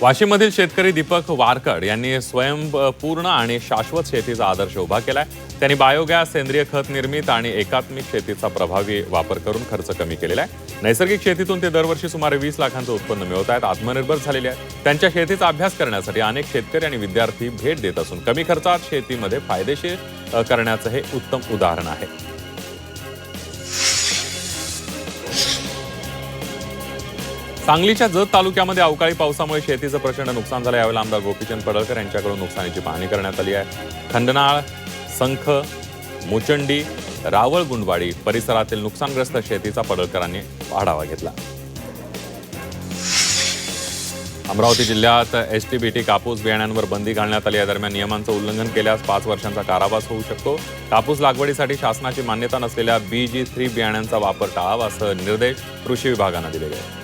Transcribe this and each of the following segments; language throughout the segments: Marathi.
वाशिममधील शेतकरी दीपक वारकड यांनी स्वयंपूर्ण आणि शाश्वत शेतीचा आदर्श उभा केलाय. त्यांनी बायोगॅस, सेंद्रिय खत निर्मित आणि एकात्मिक शेतीचा प्रभावी वापर करून खर्च कमी केलेला आहे. नैसर्गिक शेतीतून ते दरवर्षी सुमारे 20 लाखांचं उत्पन्न मिळवत आहेत. आत्मनिर्भर झालेले आहेत. त्यांच्या शेतीचा अभ्यास करण्यासाठी अनेक शेतकरी आणि विद्यार्थी भेट देत असून कमी खर्चात शेतीमध्ये फायदेशीर करण्याचं हे उत्तम उदाहरण आहे. सांगलीच्या जत तालुक्यामध्ये अवकाळी पावसामुळे शेतीचं प्रचंड नुकसान झालं. यावेळी आमदार गोपीचंद पडळकर यांच्याकडून नुकसानीची पाहणी करण्यात आली आहे. खंडनाळ, संख, मुचंडी, रावळ, गुंडवाडी परिसरातील नुकसानग्रस्त शेतीचा पडळकरांनी आढावा घेतला. अमरावती जिल्ह्यात एसटीबीटी कापूस बियाण्यांवर बंदी घालण्यात आली आहे. दरम्यान नियमांचं उल्लंघन केल्यास 5 वर्षांचा कारावास होऊ शकतो. कापूस लागवडीसाठी शासनाची मान्यता नसलेल्या BG3 बियाण्यांचा वापर टाळावा असे निर्देश कृषी विभागानं दिले आहेत.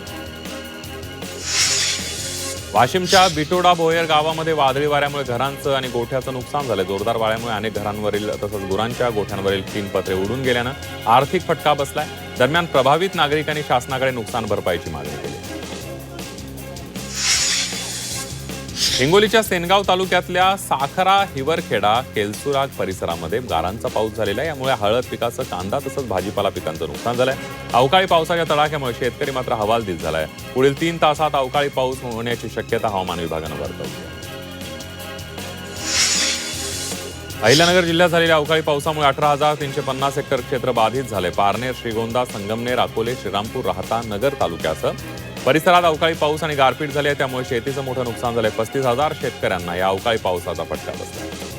वाशिमच्या बिटोडा भोयर गावामध्ये वादळी वाऱ्यामुळे घरांचं आणि गोठ्याचं नुकसान झालं. जोरदार वाऱ्यामुळे अनेक घरांवरील तसंच गुरांच्या गोठ्यांवरील 3 पत्रे उडून गेल्यानं आर्थिक फटका बसलाय. दरम्यान प्रभावित नागरिकांनी शासनाकडे नुकसान भरपाईची मागणी केली. हिंगोलीच्या सेनगाव तालुक्यातल्या साखरा, हिवरखेडा, केलसुराग परिसरामध्ये गारांचा पाऊस झालेला आहे. यामुळे हळद पिकाचं, कांदा तसंच भाजीपाला पिकांचं नुकसान झालंय. अवकाळी पावसाच्या तडाख्यामुळे शेतकरी मात्र हवालदिल झालाय. पुढील 3 तासात अवकाळी पाऊस होण्याची शक्यता हवामान विभागानं वर्तवली आहे. अहिल्यानगर जिल्ह्यात झालेल्या अवकाळी पावसामुळे 18,350 हेक्टर क्षेत्र बाधित झाले. पारनेर, श्रीगोंदा, संगमनेर, अकोले, श्रीरामपूर, राहता, नगर तालुक्यासह परिसरात अवकाळी पाऊस आणि गारपीट झाली आहे. त्यामुळे शेतीचं मोठं नुकसान झालंय. 35,000 शेतकऱ्यांना या अवकाळी पावसाचा फटका बसला.